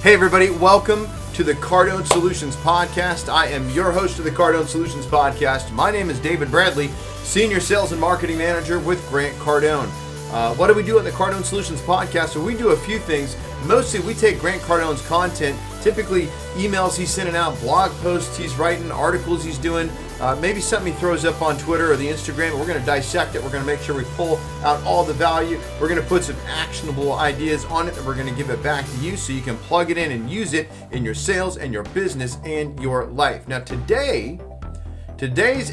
Hey everybody, welcome to the Cardone Solutions Podcast. I am your host of the Cardone Solutions Podcast. My name is David Bradley, Senior Sales and Marketing Manager with Grant Cardone. What do we do on the Cardone Solutions Podcast? So we do a few things. Mostly we take Grant Cardone's content, typically emails he's sending out, blog posts he's writing, articles he's doing, maybe something he throws up on Twitter or the Instagram. We're going to dissect it. We're going to make sure we pull out all the value. We're going to put some actionable ideas on it, and we're going to give it back to you so you can plug it in and use it in your sales and your business and your life. Now today's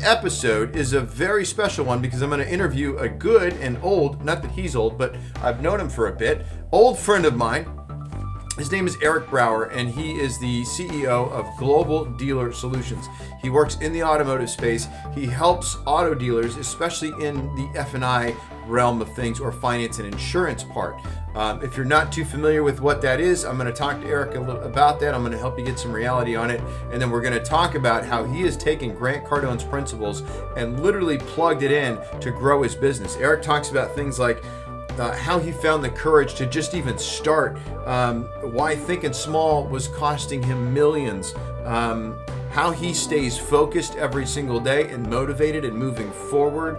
episode is a very special one because I'm going to interview a good and old, not that he's old, but I've known him for a bit, old friend of mine. His name is Eric Brower, and he is the CEO of Global Dealer Solutions. He works in the automotive space. He helps auto dealers, especially in the F&I realm of things, or finance and insurance part. If you're not too familiar with what that is, I'm going to talk to Eric a little about that. I'm going to help you get some reality on it. And then we're going to talk about how he has taken Grant Cardone's principles and literally plugged it in to grow his business. Eric talks about things like how he found the courage to just even start, why thinking small was costing him millions, how he stays focused every single day and motivated and moving forward.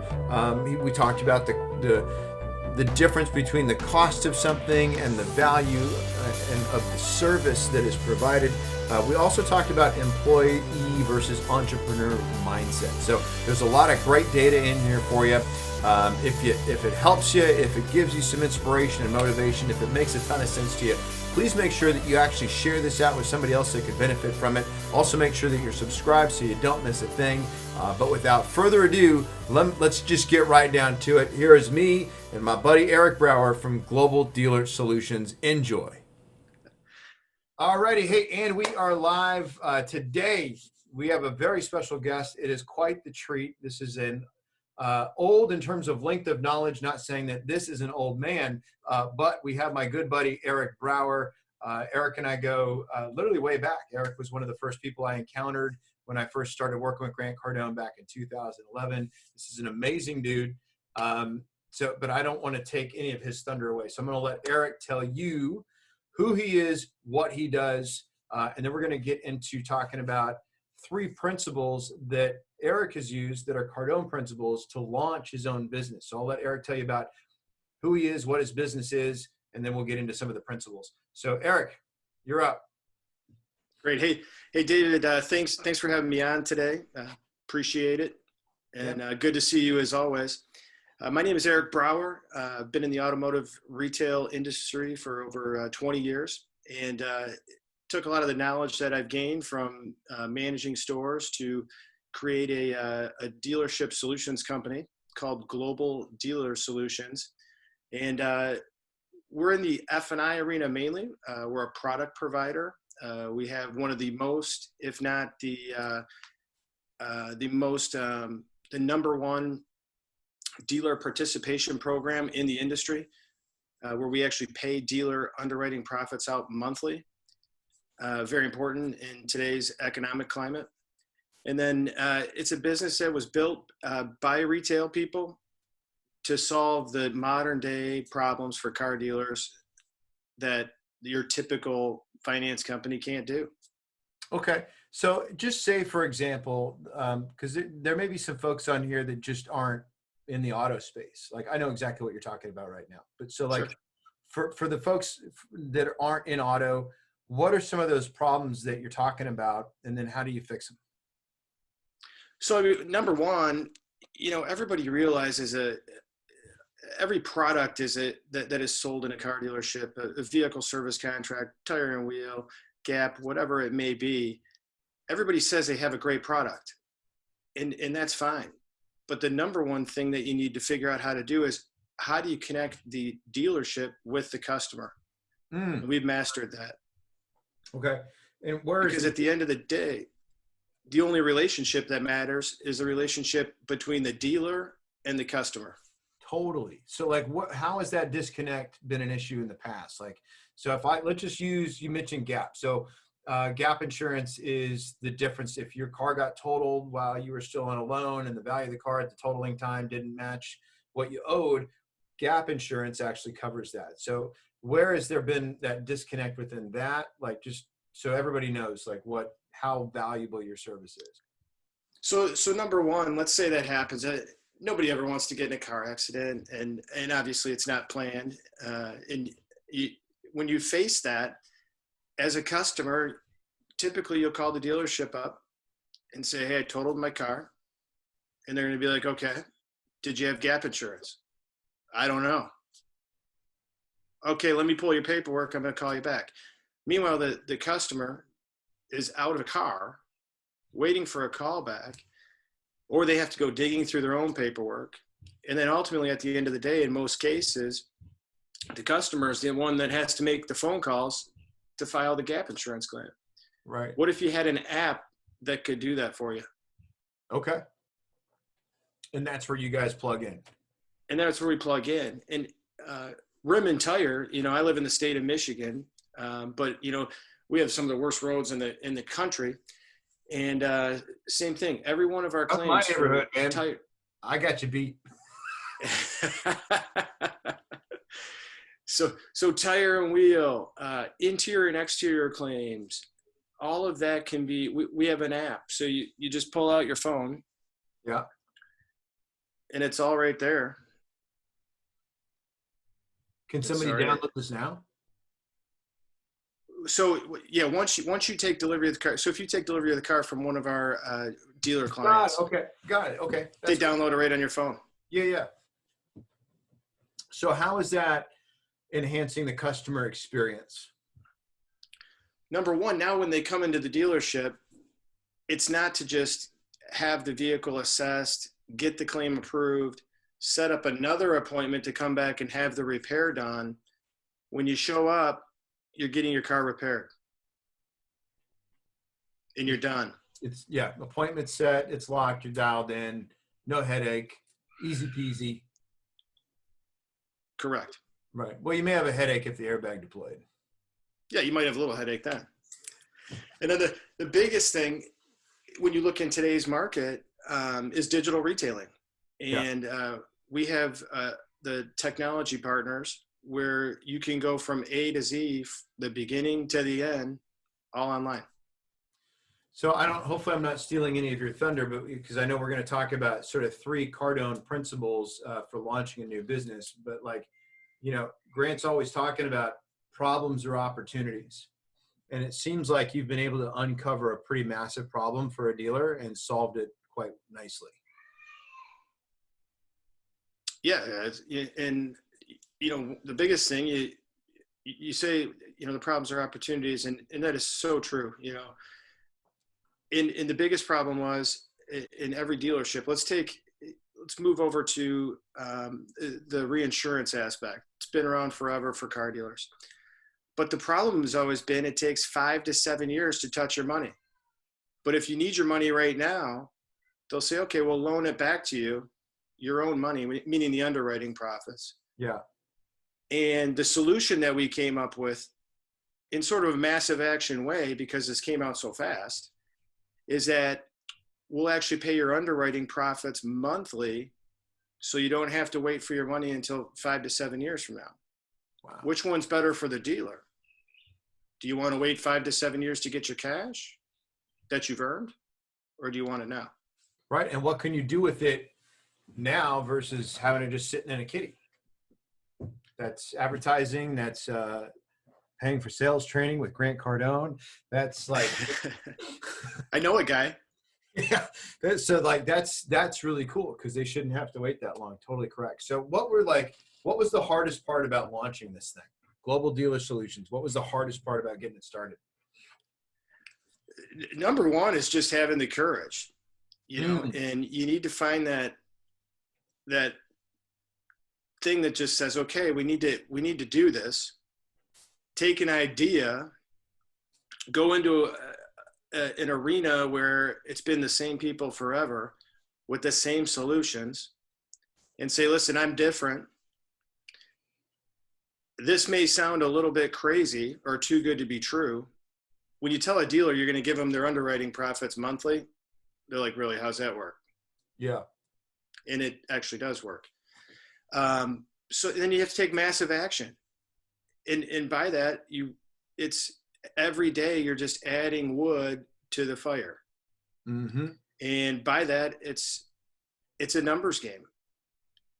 We talked about the difference between the cost of something and the value and of the service that is provided. We also talked about employee versus entrepreneur mindset. So there's a lot of great data in here for you. If it helps you, if it gives you some inspiration and motivation, if it makes a ton of sense to you, please make sure that you actually share this out with somebody else that could benefit from it. Also make sure that you're subscribed so you don't miss a thing. But without further ado, let's just get right down to it. Here is me and my buddy Eric Brower from Global Dealer Solutions. Enjoy. Alrighty, hey, and we are live today. We have a very special guest. It is quite the treat. This is an old in terms of length of knowledge, not saying that this is an old man, but we have my good buddy, Eric Brower. Eric and I go literally way back. Eric was one of the first people I encountered when I first started working with Grant Cardone back in 2011. This is an amazing dude. But I don't want to take any of his thunder away. So I'm going to let Eric tell you who he is, what he does, and then we're going to get into talking about 3 principles that Eric has used that are Cardone principles to launch his own business. So I'll let Eric tell you about who he is, what his business is, and then we'll get into some of the principles. So Eric, you're up. Great. Hey, David, thanks for having me on today. Appreciate it. And good to see you as always. My name is Eric Brower. I've been in the automotive retail industry for over 20 years, and took a lot of the knowledge that I've gained from managing stores to create a dealership solutions company called Global Dealer Solutions. And we're in the F&I arena mainly. We're a product provider. We have one of the most, if not the number one dealer participation program in the industry, where we actually pay dealer underwriting profits out monthly. Very important in today's economic climate. And then it's a business that was built by retail people to solve the modern day problems for car dealers that your typical finance company can't do. Okay. So just say, for example, because there may be some folks on here that just aren't in the auto space. Like, I know exactly what you're talking about right now. But so like for the folks that aren't in auto, what are some of those problems that you're talking about? And then how do you fix them? So I mean, number one, everybody realizes every product that is sold in a car dealership, a vehicle service contract, tire and wheel, gap, whatever it may be, everybody says they have a great product, and that's fine. But the number one thing that you need to figure out how to do is, how do you connect the dealership with the customer? We've mastered that. Okay. And because at the end of the day, the only relationship that matters is the relationship between the dealer and the customer. Totally. So like, how has that disconnect been an issue in the past? Like, so let's just use, you mentioned gap. So gap insurance is the difference if your car got totaled while you were still on a loan and the value of the car at the totaling time didn't match what you owed. Gap insurance actually covers that. So where has there been that disconnect within that? Like, just so everybody knows, like, how valuable your service is. So number one, let's say that happens. Nobody ever wants to get in a car accident, and obviously it's not planned. And when you face that as a customer, typically you'll call the dealership up and say, "Hey, I totaled my car," and they're going to be like, "Okay, did you have gap insurance?" "I don't know." "Okay, let me pull your paperwork. I'm going to call you back." Meanwhile, the customer is out of a car waiting for a call back, or they have to go digging through their own paperwork. And then ultimately, at the end of the day, in most cases, the customer is the one that has to make the phone calls to file the gap insurance claim. Right. What if you had an app that could do that for you? Okay. And that's where you guys plug in. And that's where we plug in. And rim and tire, I live in the state of Michigan, but we have some of the worst roads in the country. And same thing. Every one of our claims. My neighborhood, man. Tire. I got you beat. So tire and wheel, interior and exterior claims, all of that can be. We have an app, so you just pull out your phone. Yeah. And it's all right there. Can somebody download this now? So yeah, once you take delivery of the car. So if you take delivery of the car from one of our dealer clients, got it. Okay, they download it right on your phone. Yeah. So how is that enhancing the customer experience? Number one, now when they come into the dealership, it's not to just have the vehicle assessed, get the claim approved, set up another appointment to come back and have the repair done. When you show up, you're getting your car repaired and you're done. It's appointment set, it's locked, you're dialed in, no headache, easy peasy. Correct. Right. Well, you may have a headache if the airbag deployed. Yeah, you might have a little headache then. And then the biggest thing when you look in today's market is digital retailing. And we have the technology partners where you can go from A to Z, the beginning to the end, all online. So hopefully I'm not stealing any of your thunder, but because I know we're going to talk about sort of 3 Cardone principles for launching a new business. But Grant's always talking about problems or opportunities. And it seems like you've been able to uncover a pretty massive problem for a dealer and solved it quite nicely. Yeah. And, the biggest thing you say, the problems are opportunities. And that is so true, And the biggest problem was in every dealership. Let's move over to the reinsurance aspect. It's been around forever for car dealers. But the problem has always been it takes 5 to 7 years to touch your money. But if you need your money right now, they'll say, okay, we'll loan it back to you, your own money, meaning the underwriting profits. Yeah. And the solution that we came up with in sort of a massive action way, because this came out so fast, is that we'll actually pay your underwriting profits monthly so you don't have to wait for your money until 5 to 7 years from now. Wow. Which one's better for the dealer? Do you want to wait 5 to 7 years to get your cash that you've earned, or do you want it now? Right. And what can you do with it now versus having it just sitting in a kitty? That's advertising. That's paying for sales training with Grant Cardone. That's like, I know a guy. Yeah. That's really cool because they shouldn't have to wait that long. Totally correct. So what was the hardest part about launching this thing? Global Dealer Solutions. What was the hardest part about getting it started? Number one is just having the courage, and you need to find that thing that just says, okay, we need to do this. Take an idea, go into an arena where it's been the same people forever with the same solutions, and say, listen, I'm different. This may sound a little bit crazy or too good to be true. When you tell a dealer you're going to give them their underwriting profits monthly, they're like, really, how's that work? Yeah. And it actually does work. So then you have to take massive action. And by that, it's every day you're just adding wood to the fire. Mm-hmm. And by that, it's a numbers game.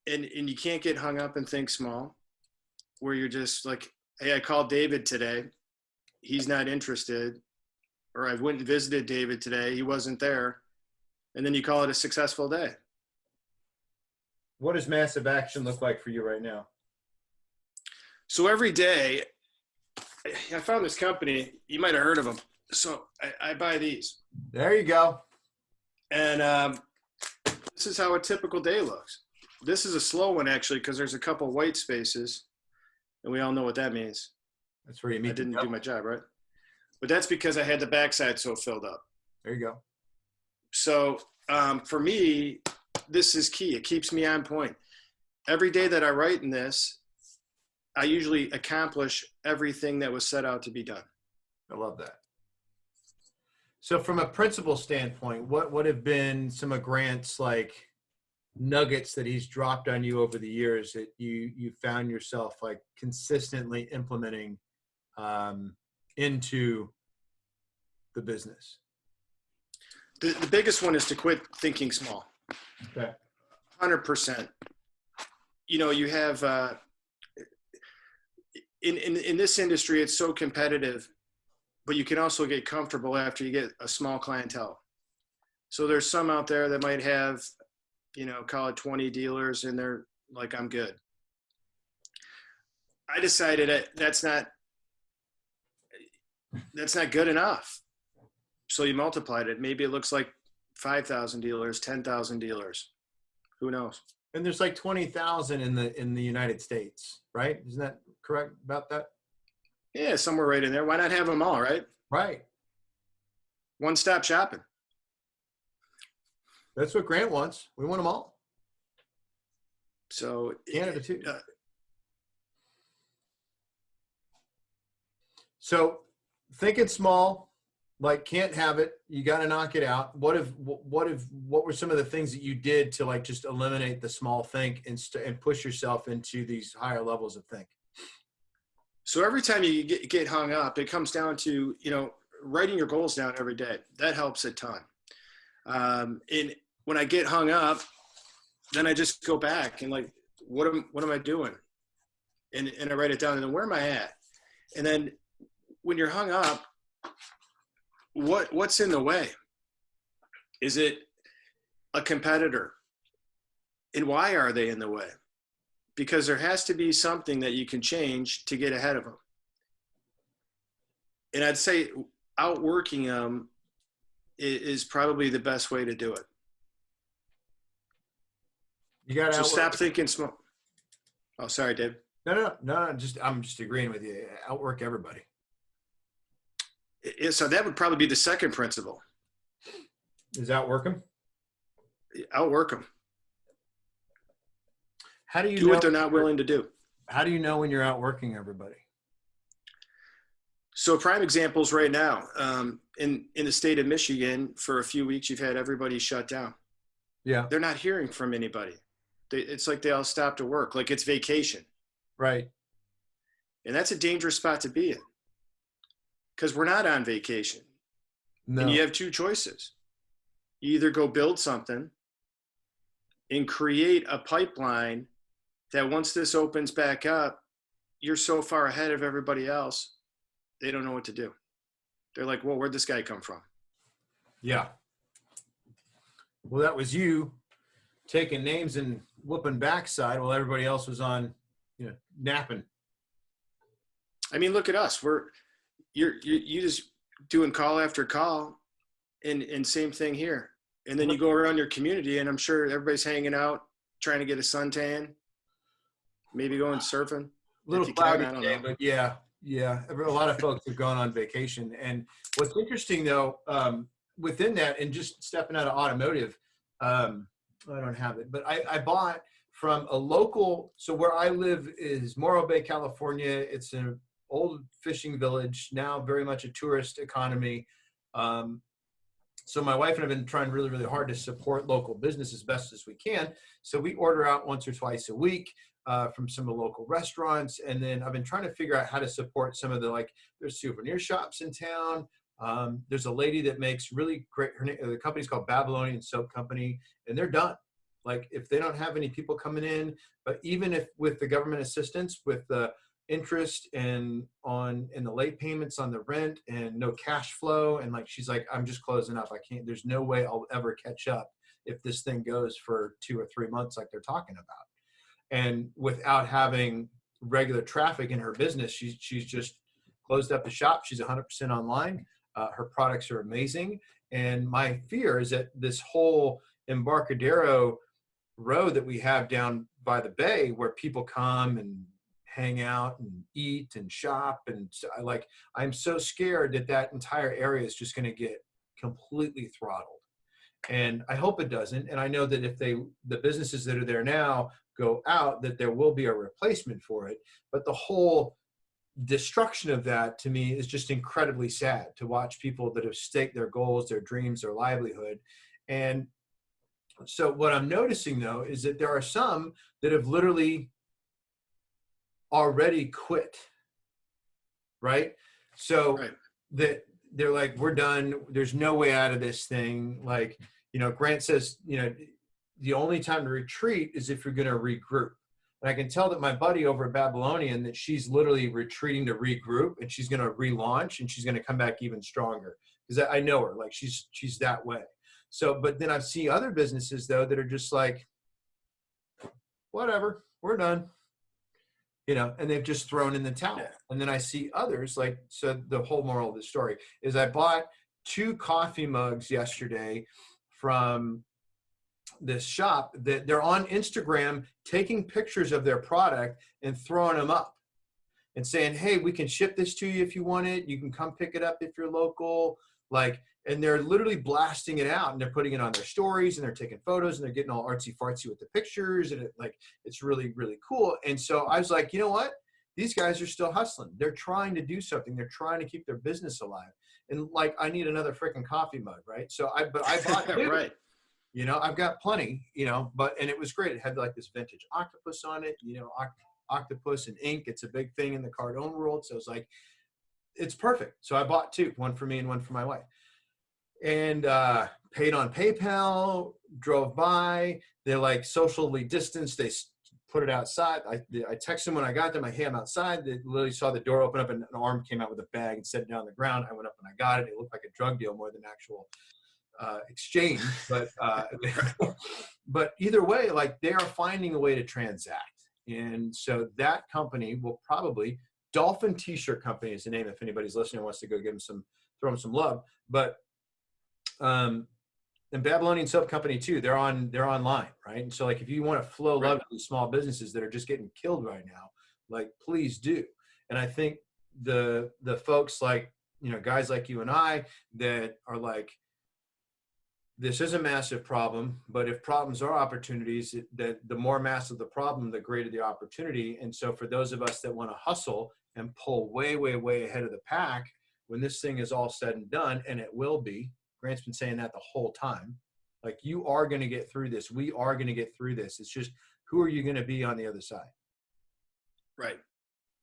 And you can't get hung up and think small, where you're just like, hey, I called David today. He's not interested. Or I went and visited David today. He wasn't there. And then you call it a successful day. What does massive action look like for you right now? So every day, I found this company. You might have heard of them. So I buy these. There you go. And this is how a typical day looks. This is a slow one, actually, because there's a couple white spaces. And we all know what that means. That's where you meet. I didn't do my job, right? But that's because I had the backside so filled up. There you go. So for me, this is key. It keeps me on point. Every day that I write in this, I usually accomplish everything that was set out to be done. I love that. So from a principal standpoint, what would have been some of Grant's like nuggets that he's dropped on you over the years that you found yourself like consistently implementing into the business? The biggest one is to quit thinking small. Okay. 100%. You know, you have in this industry, it's so competitive, but you can also get comfortable after you get a small clientele. So there's some out there that might have, you know, call it 20 dealers, and they're like, I'm good. I decided that's not good enough. So you multiplied it. Maybe it looks like 5,000 dealers, 10,000 dealers. Who knows? And there's like 20,000 in the United States, right? Isn't that correct about that? Yeah, somewhere right in there. Why not have them all, right? Right. One-stop shopping. That's what Grant wants. We want them all. So Canada too. So thinking small, like can't have it. You got to knock it out. What were some of the things that you did to like just eliminate the small think and push yourself into these higher levels of think? So every time you get hung up, it comes down to, you know, writing your goals down every day. That helps a ton. And when I get hung up, then I just go back and like, what am I doing? And I write it down, and then where am I at? And then when you're hung up, what's in the way? Is it a competitor? And why are they in the way? Because there has to be something that you can change to get ahead of them. And I'd say outworking them is probably the best way to do it. You got to so stop thinking small. Oh, sorry, Dave. No. I'm just agreeing with you. Outwork everybody. So that would probably be the second principle. Is outwork them? Outwork them. How do you do what they're not willing to do? How do you know when you're outworking everybody? So prime examples right now, in the state of Michigan, for a few weeks, you've had everybody shut down. Yeah. They're not hearing from anybody. It's like they all stopped to work, like it's vacation. Right. And that's a dangerous spot to be in, because we're not on vacation. No. And you have two choices. You either go build something and create a pipeline that once this opens back up, you're so far ahead of everybody else, they don't know what to do. They're like, well, where'd this guy come from? Yeah. Well, that was you taking names and whooping backside while everybody else was on, napping. I mean, look at us. You just doing call after call, and same thing here. And then you go around your community, and I'm sure everybody's hanging out, trying to get a suntan, maybe going surfing. A little cloudy today, but yeah. A lot of folks have gone on vacation. And what's interesting, though, within that, and just stepping out of automotive, I don't have it, but I bought from a local. So where I live is Morro Bay, California. It's an old fishing village, now very much a tourist economy. So my wife and I have been trying really, really hard to support local business as best as we can. So we order out once or twice a week. from some of the local restaurants. And then I've been trying to figure out how to support some of the, like, there's souvenir shops in town. There's a lady that makes really great, the company's called Babylonian Soap Company, and they're done. Like, if they don't have any people coming in, but even if with the government assistance, with the interest and the late payments on the rent and no cash flow, and like, she's like, I'm just closing up. I can't, there's no way I'll ever catch up if this thing goes for 2 or 3 months like they're talking about. And without having regular traffic in her business, she's just closed up the shop. She's 100% online. Her products are amazing. And my fear is that this whole Embarcadero road that we have down by the bay, where people come and hang out and eat and shop, and I'm so scared that that entire area is just going to get completely throttled. And I hope it doesn't. And I know that if the businesses that are there now go out, that there will be a replacement for it. But the whole destruction of that, to me, is just incredibly sad to watch people that have staked their goals, their dreams, their livelihood. And so what I'm noticing, though, is that there are some that have literally already quit, right? So that they're like, we're done. There's no way out of this thing. Like, Grant says, the only time to retreat is if you're going to regroup. And I can tell that my buddy over at Babylonian, that she's literally retreating to regroup, and she's going to relaunch, and she's going to come back even stronger, because I know her. Like, she's that way. So, but then I see other businesses, though, that are just like, whatever, we're done, and they've just thrown in the towel. Yeah. And then I see others, like, so the whole moral of the story is I bought 2 coffee mugs yesterday from this shop that they're on Instagram taking pictures of their product and throwing them up and saying, hey, we can ship this to you if you want it. You can come pick it up if you're local. Like, and they're literally blasting it out, and they're putting it on their stories, and they're taking photos, and they're getting all artsy fartsy with the pictures. And it's really, really cool. And so I was like, you know what? These guys are still hustling. They're trying to do something. They're trying to keep their business alive. And like, I need another freaking coffee mug, right? So I bought 2. Right. I've got plenty, and it was great. It had like this vintage octopus on it, octopus and ink. It's a big thing in the Cardone world. So it's like, it's perfect. So I bought 2, one for me and one for my wife, and paid on PayPal, drove by. They're like socially distanced. They put it outside. I texted them when I got them. Hey, I'm outside. They literally saw the door open up, and an arm came out with a bag and set it down on the ground. I went up and I got it. It looked like a drug deal more than actual exchange, but either way, like, they are finding a way to transact. And so that company will probably, Dolphin T-shirt Company is the name, if anybody's listening and wants to go throw them some love. But and Babylonian Soap Company too, they're online, right? And so, like, if you want to flow love to these small businesses that are just getting killed right now, like, please do. And I think the folks like, guys like you and I that are like, this is a massive problem, but if problems are opportunities, the more massive the problem, the greater the opportunity. And so for those of us that want to hustle and pull way, way, way ahead of the pack, when this thing is all said and done, and it will be, Grant's been saying that the whole time, like, you are going to get through this. We are going to get through this. It's just, who are you going to be on the other side? Right.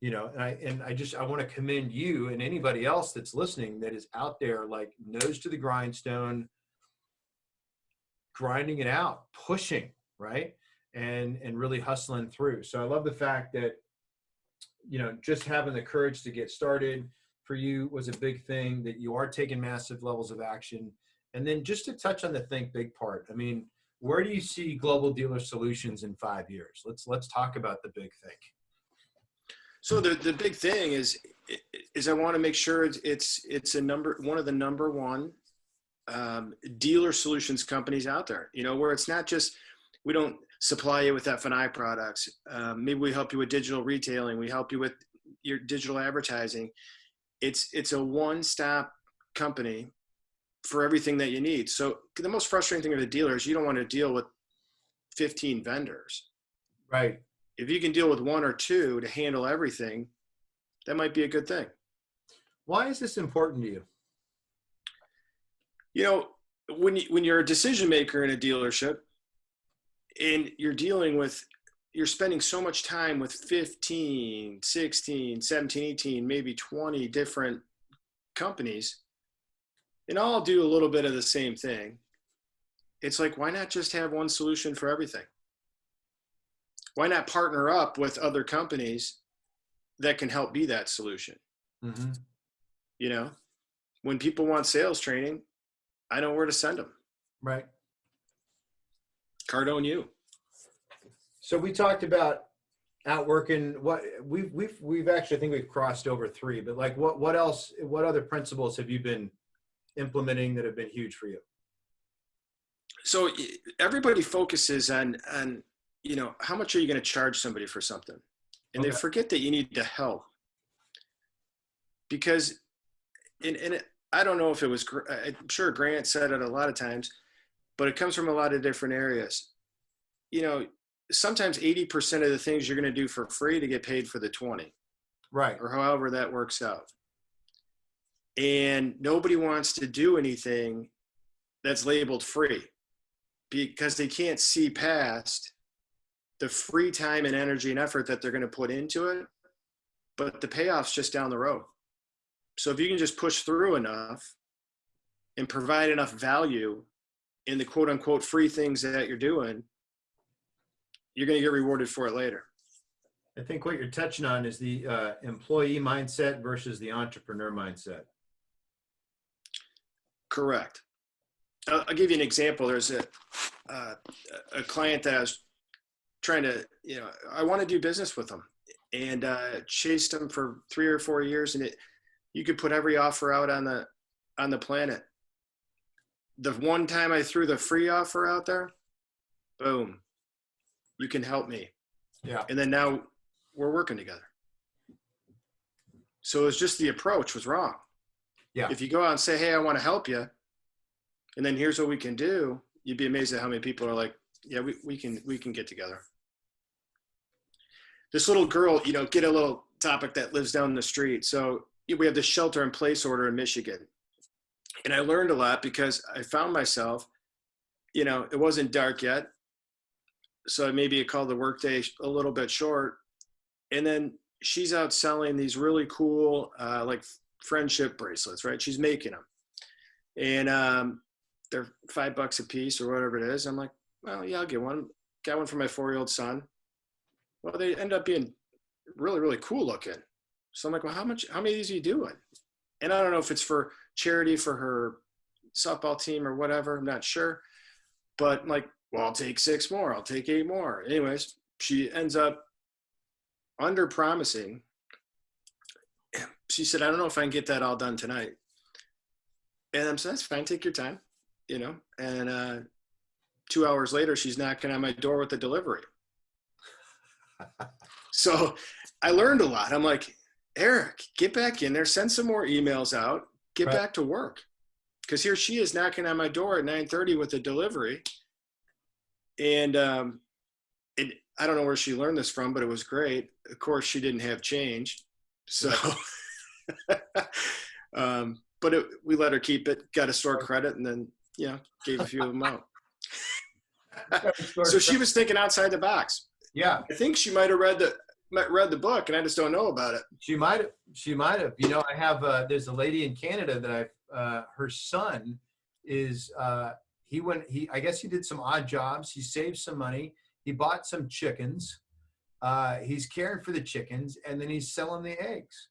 And I want to commend you and anybody else that's listening that is out there, like, nose to the grindstone, grinding it out, pushing, right? And really hustling through. So I love the fact that, just having the courage to get started for you was a big thing, that you are taking massive levels of action. And then just to touch on the think big part, I mean, where do you see Global Dealer Solutions in 5 years? Let's talk about the big thing. So the big thing is I want to make sure it's one of the number one dealer solutions companies out there, where it's not just, we don't supply you with F&I products. Maybe we help you with digital retailing. We help you with your digital advertising. It's a one-stop company for everything that you need. So the most frustrating thing of the dealer is you don't want to deal with 15 vendors. Right. If you can deal with 1 or 2 to handle everything, that might be a good thing. Why is this important to you? When you're a decision maker in a dealership and you're dealing with you're spending so much time with 15, 16, 17, 18, maybe 20 different companies, and all do a little bit of the same thing. It's like, why not just have one solution for everything? Why not partner up with other companies that can help be that solution? Mm-hmm. You know, when people want sales training, I know where to send them. Right. Cardone you. So we talked about outworking what we've actually, I think we've crossed over 3, but like what else, what other principles have you been implementing that have been huge for you? So everybody focuses on, you know, how much are you going to charge somebody for something? And Okay. they forget that you need to help. Because, I don't know if it was, I'm sure Grant said it a lot of times, but it comes from a lot of different areas. You know, sometimes 80% of the things you're going to do for free to get paid for the 20, Right. or however that works out. And nobody wants to do anything that's labeled free because they can't see past the free time and energy and effort that they're going to put into it, but the payoff's just down the road. So if you can just push through enough and provide enough value in the quote unquote free things that you're doing, you're going to get rewarded for it later. I think what you're touching on is the employee mindset versus the entrepreneur mindset. Correct. I'll give you an example. There's a client that I was trying to, you know, I want to do business with them, and chased them for 3 or 4 years, and you could put every offer out on the planet. The one time I threw the free offer out there, boom, you can help me. Yeah. And then now we're working together. So it's just the approach was wrong. Yeah. If you go out and say, hey, I want to help you, and then here's what we can do, you'd be amazed at how many people are like, yeah, we can get together. This little girl, you know, get a little topic that lives down the street. So we have this shelter in place order in Michigan. And I learned a lot because I found myself, you know, it wasn't dark yet. So maybe it called the workday a little bit short. And then she's out selling these really cool, like friendship bracelets, right? She's making them. And they're $5 a piece or whatever it is. I'm like, well, yeah, I'll get one. Got one for my 4-year-old son. Well, they end up being really, really cool looking. So I'm like, well, how many of these are you doing? And I don't know if it's for charity for her softball team or whatever. I'm not sure. But I'm like, well, I'll take 6 more. I'll take 8 more. Anyways, she ends up under promising. She said, I don't know if I can get that all done tonight. And I'm saying, that's fine. Take your time, you know. And 2 hours later, she's knocking on my door with the delivery. So I learned a lot. I'm like, Eric, get back in there, send some more emails out, get Right. back to work. Because here she is knocking on my door at 9:30 with a delivery. And I don't know where she learned this from, but it was great. Of course, she didn't have change. So, but we let her keep it, got a store credit, and then, you know, gave a few of them out. So she was thinking outside the box. Yeah. I think she might have read the book, and I just don't know about it. She might have. You know, I have there's a lady in Canada that her son is I guess he did some odd jobs. He saved some money. He bought some chickens. He's caring for the chickens, and then he's selling the eggs.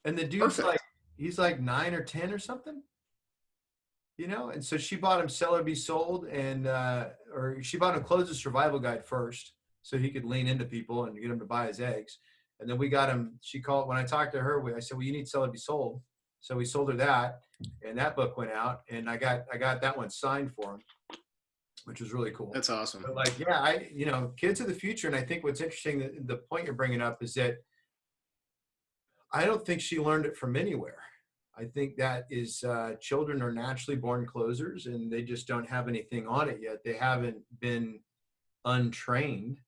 And the dude's Perfect. like, he's like 9 or 10 or something. You know, and so she bought him Sell or Be Sold, and or she bought him Close the Survival Guide first, so he could lean into people and get him to buy his eggs. And then we got him. She called when I talked to her. I said, "Well, you need Sell or Be Sold." So we sold her that, and that book went out, and I got that one signed for him, which was really cool. That's awesome. But like, yeah, kids are the future, and I think what's interesting, the point you're bringing up is that I don't think she learned it from anywhere. I think that is children are naturally born closers, and they just don't have anything on it yet. They haven't been untrained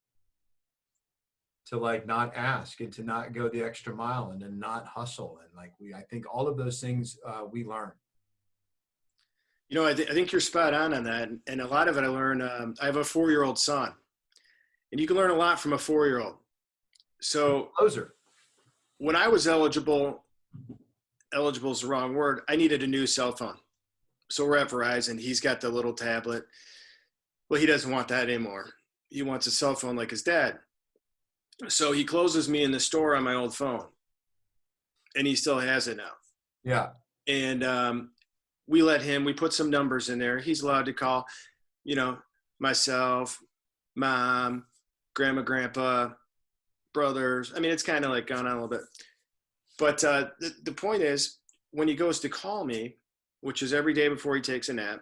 to like not ask and to not go the extra mile and to not hustle. And like I think all of those things we learn. You know, I think you're spot on that. And a lot of it I learned, I have a 4-year-old son. And you can learn a lot from a 4-year-old. So Closer. when I was eligible is the wrong word. I needed a new cell phone. So we're at Verizon. He's got the little tablet. Well, he doesn't want that anymore. He wants a cell phone like his dad. So he closes me in the store on my old phone. And he still has it now. Yeah. And we put some numbers in there. He's allowed to call, myself, mom, grandma, grandpa, brothers. I mean, it's kind of like gone on a little bit. But the point is, when he goes to call me, which is every day before he takes a nap,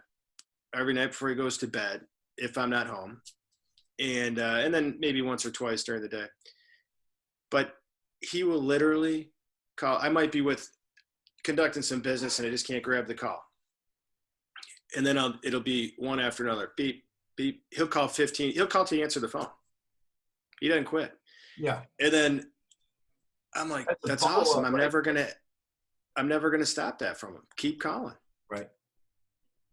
every night before he goes to bed, if I'm not home, and then maybe once or twice during the day. But he will literally call. I might be conducting some business and I just can't grab the call. And then it'll be one after another. Beep, beep. He'll call 15. He'll call to answer the phone. He doesn't quit. Yeah. And then I'm like, that's awesome. I'm never gonna stop that from him. Keep calling. Right.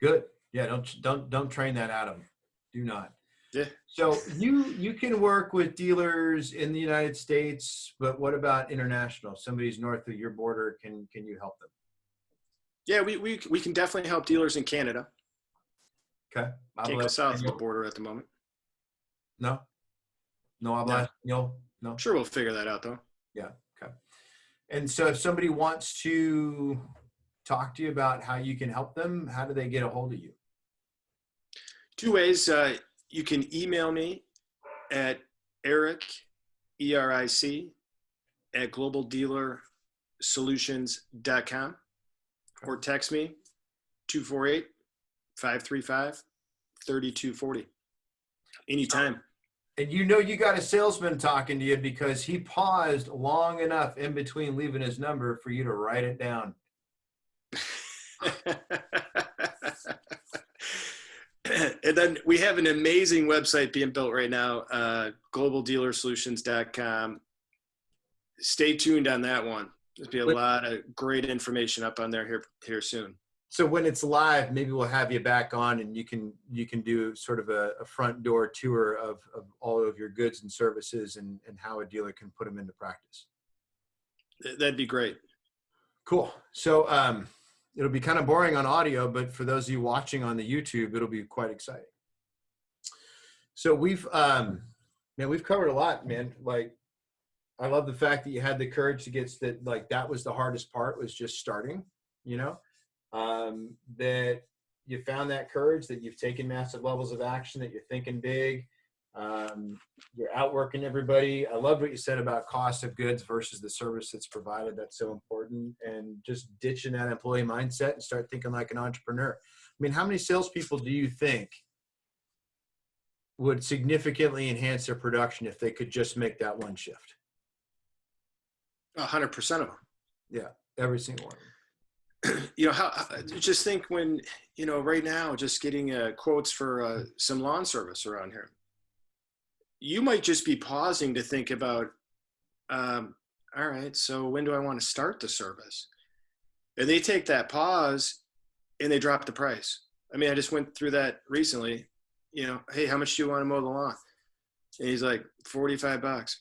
Good. Yeah. Don't train that out of him. Do not. Yeah. So you can work with dealers in the United States, but what about international? Somebody's north of your border. Can you help them? Yeah, we can definitely help dealers in Canada. Okay. Can't go south of the border at the moment. No habla español? No. Sure, we'll figure that out though. Yeah. Okay. And so if somebody wants to talk to you about how you can help them, how do they get a hold of you? 2 ways. You can email me at Eric, ERIC, at globaldealersolutions.com, or text me 248-535-3240 anytime. And you got a salesman talking to you because he paused long enough in between leaving his number for you to write it down. And then we have an amazing website being built right now, globaldealersolutions.com. Stay tuned on that one. There'll be a lot of great information up on there here soon. So when it's live, maybe we'll have you back on and you can do sort of a front door tour of all of your goods and services and how a dealer can put them into practice. That'd be great. Cool. So it'll be kind of boring on audio, but for those of you watching on the YouTube, it'll be quite exciting. So we've covered a lot, man. Like, I love the fact that you had the courage to that was the hardest part, was just starting, that you found that courage, that you've taken massive levels of action, that you're thinking big, you're outworking everybody. I love what you said about cost of goods versus the service that's provided. That's so important. And just ditching that employee mindset and start thinking like an entrepreneur. I mean, how many salespeople do you think would significantly enhance their production if they could just make that one shift? 100% of them. Yeah, every single one. Just think when, right now, just getting quotes for some lawn service around here. You might just be pausing to think about, all right, so when do I want to start the service? And they take that pause and they drop the price. I mean, I just went through that recently, hey, how much do you want to mow the lawn? And he's like, $45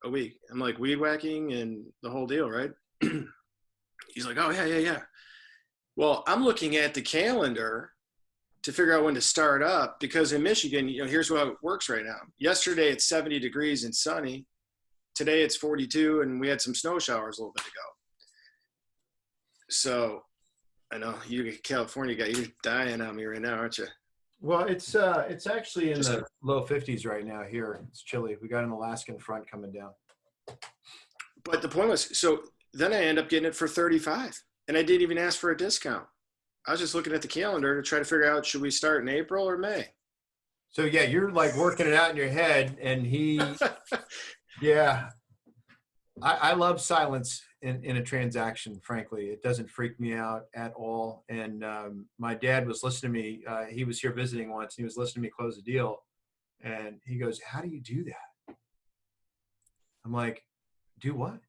a week. I'm like, weed whacking and the whole deal, right? He's like, oh, yeah. Well, I'm looking at the calendar to figure out when to start up, because in Michigan, here's how it works right now. Yesterday, it's 70 degrees and sunny. Today, it's 42, and we had some snow showers a little bit ago. So I know you California guy, you're dying on me right now, aren't you? Well, it's actually in the low 50s right now here. It's chilly. We got an Alaskan front coming down. But the point was, so then I end up getting it for 35, and I didn't even ask for a discount. I was just looking at the calendar to try to figure out, should we start in April or May? So yeah, you're like working it out in your head, and yeah. I love silence in a transaction, frankly. It doesn't freak me out at all. And my dad was listening to me. He was here visiting once, and he was listening to me close a deal. And he goes, how do you do that? I'm like, do what?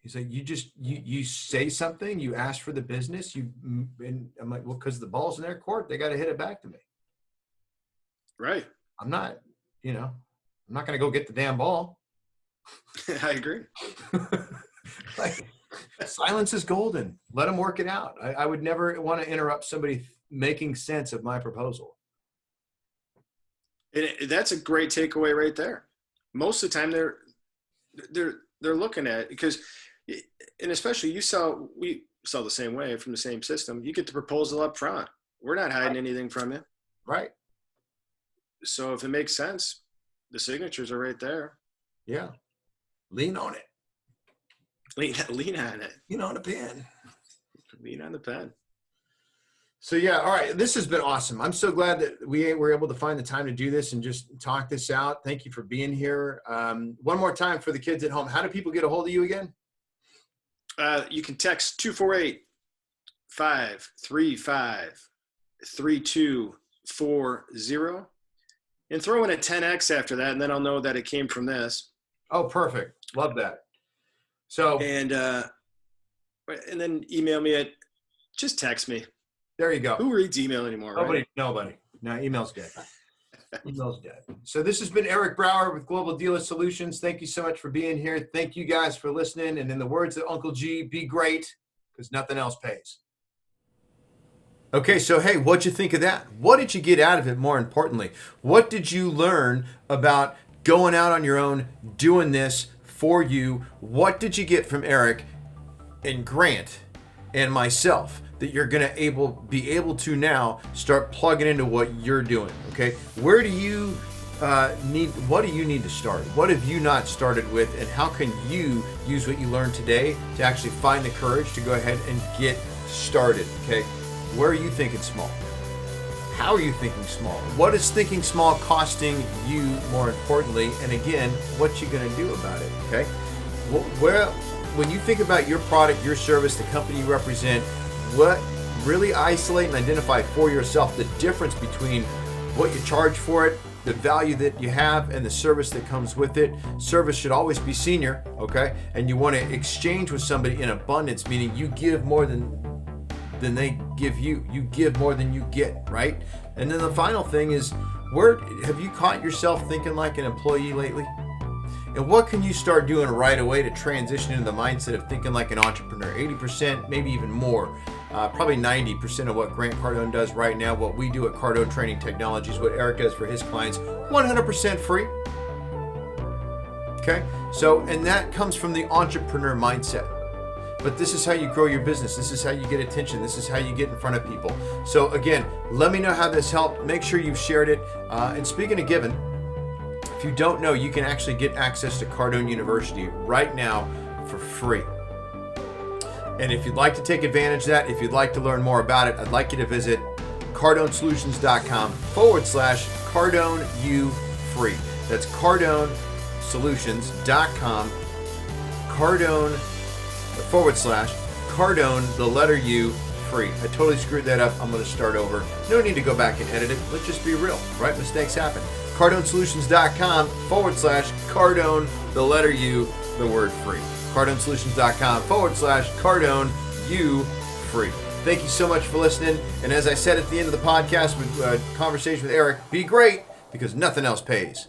He's like, you say something, you ask for the business, and I'm like, well, because the ball's in their court, they got to hit it back to me. Right. I'm not I'm not going to go get the damn ball. I agree. Like, silence is golden. Let them work it out. I would never want to interrupt somebody making sense of my proposal. And that's a great takeaway right there. Most of the time they're looking at it because, and especially we sell the same way from the same system. You get the proposal up front. We're not hiding anything from you. Right. So if it makes sense, the signatures are right there. Yeah. Lean on it. Lean on it. Lean on the pen. Lean on the pen. So yeah, all right. This has been awesome. I'm so glad that we were able to find the time to do this and just talk this out. Thank you for being here. One more time for the kids at home. How do people get a hold of you again? You can text 248-535-3240 and throw in a 10X after that, and then I'll know that it came from this. Oh, perfect. Love that. So and then email me just text me. There you go. Who reads email anymore? Nobody. No, email's dead. Email's dead. So this has been Eric Brower with Global Dealer Solutions. Thank you so much for being here. Thank you guys for listening. And in the words of Uncle G, be great, because nothing else pays. Okay, so hey, what'd you think of that? What did you get out of it, more importantly? What did you learn about going out on your own, doing this for you? What did you get from Eric and Grant and myself that you're going to be able to now start plugging into what you're doing? Okay, where do you what do you need to start? What have you not started with, and how can you use what you learned today to actually find the courage to go ahead and get started? Okay, where are you thinking small? How are you thinking small? What is thinking small costing you, more importantly? And again, what you going to do about it? Okay, when you think about your product, your service, the company you represent, what really isolate and identify for yourself the difference between what you charge for it, the value that you have, and the service that comes with it. Service should always be senior, okay? And you want to exchange with somebody in abundance, meaning you give more than they give you. You give more than you get, right? And then the final thing is, where have you caught yourself thinking like an employee lately? And what can you start doing right away to transition into the mindset of thinking like an entrepreneur? 80%, maybe even more, probably 90% of what Grant Cardone does right now, what we do at Cardone Training Technologies, what Eric does for his clients, 100% free. Okay, so, and that comes from the entrepreneur mindset. But this is how you grow your business. This is how you get attention. This is how you get in front of people. So again, let me know how this helped. Make sure you've shared it. And speaking of giving, if you don't know, you can actually get access to Cardone University right now for free. And if you'd like to take advantage of that, if you'd like to learn more about it, I'd like you to visit cardonesolutions.com/Cardone U free. That's cardonesolutions.com, Cardone, the letter U, free. I totally screwed that up. I'm going to start over. No need to go back and edit it. Let's just be real, right? Mistakes happen. cardonesolutions.com/Cardone, the letter U, the word free. cardonesolutions.com/Cardone U free. Thank you so much for listening. And as I said at the end of the podcast with conversation with Eric, be great, because nothing else pays.